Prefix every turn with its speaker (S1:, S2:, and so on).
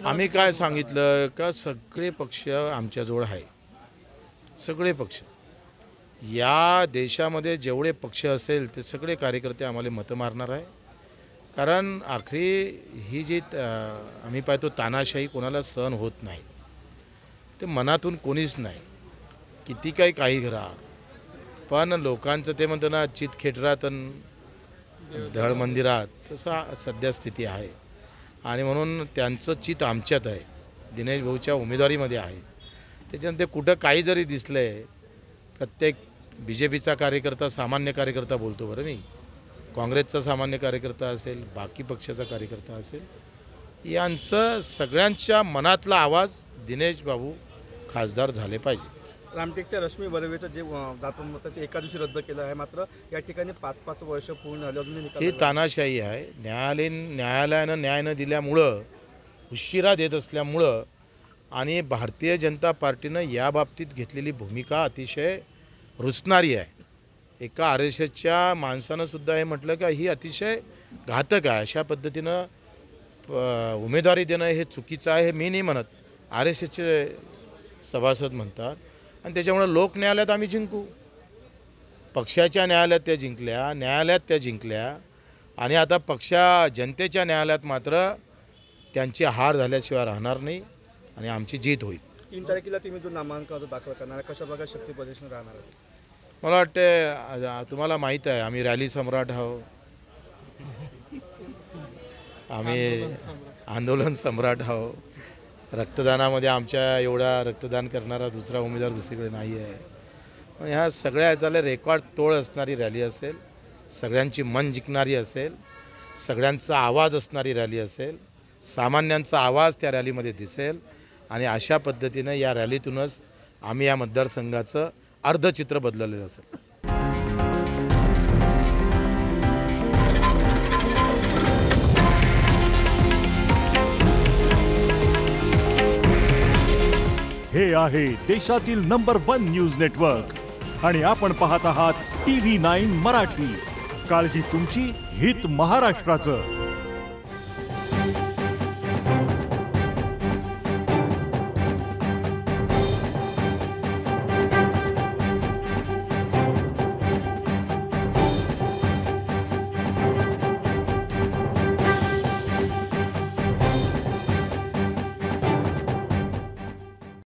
S1: आम्ही काय सांगितलं का सगळे पक्ष आमच्याजवळ आहे. सगळे पक्ष या देशामध्ये जेवढे पक्ष असेल ते सगळे कार्यकर्ते आम्हाला मतं मारणार आहे. कारण आखरी ही जी आम्ही पाहतो तानाशाही कोणाला सहन होत नाही. ते मनातून कोणीच नाही. किती काही करा, पण लोकांचं ते म्हणतं ना चित खेटरात धड मंदिरात, तसं सध्या स्थिती आहे. आणि म्हणून त्यांचं चित आमच्यात आहे, दिनेश भाऊच्या उमेदवारीमध्ये आहे. त्याच्यानंतर कुठं काही जरी दिसलं आहे, प्रत्येक BJPचा कार्यकर्ता सामान्य कार्यकर्ता बोलतो बरं मी, काँग्रेसचा सामान्य कार्यकर्ता असेल, बाकी पक्षाचा कार्यकर्ता असेल, यांचं सगळ्यांच्या मनातला आवाज दिनेश बाबू खासदार झाले पाहिजे.
S2: रामटेकच्या रश्मी बर्वेचं जे जातं होतं ते एका दिवशी रद्द केलं आहे. मात्र या ठिकाणी 5-5 वर्ष पूर्ण झाले अजूनही
S1: ही तानाशाही आहे. न्यायालयानं न्याय न दिल्यामुळं, उशिरा देत असल्यामुळं आणि भारतीय जनता पार्टीनं या बाबतीत घेतलेली भूमिका अतिशय रुचणारी आहे. एका RSSच्या माणसानं सुद्धा हे म्हटलं का ही अतिशय घातक आहे. अशा पद्धतीनं उमेदवारी देणं हे चुकीचं आहे. हे मी नाही म्हणत, RSSचे सभासद म्हणतात. आणि त्याच्यामुळे लोक न्यायालयात आम्ही जिंकू. पक्षाच्या न्यायालयात त्या जिंकल्या, न्यायालयात त्या जिंकल्या आणि आता जनतेच्या न्यायालयात मात्र त्यांची हार झाल्याशिवाय राहणार नाही आणि आमची जीत होईल.
S2: 3 तारखेला तुम्ही जो नामांकन दाखल करणार कशा प्रकारे शक्ती प्रदर्शन राहणार आहे?
S1: मला वाटते तुम्हाला माहीत आहे आम्ही रॅली सम्राट आहोत, आम्ही आंदोलन सम्राट आहोत. रक्तदानामध्ये आमच्या एवढा रक्तदान करणारा दुसरा उमेदवार दुसरीकडे नाही आहे. पण ह्या सगळ्या ह्याचाले रेकॉर्ड तोड असणारी रॅली असेल, सगळ्यांची मन जिंकणारी असेल, सगळ्यांचा आवाज असणारी रॅली असेल, सामान्यांचा आवाज त्या रॅलीमध्ये दिसेल आणि अशा पद्धतीनं या रॅलीतूनच आम्ही या मतदारसंघाचं अर्धचित्र बदललेलं असेल.
S3: हे आहे देशातील नंबर 1 न्यूज नेटवर्क आणि आपण पाहत आहात TV9 मराठी. काळजी तुमची, हित महाराष्ट्राचं.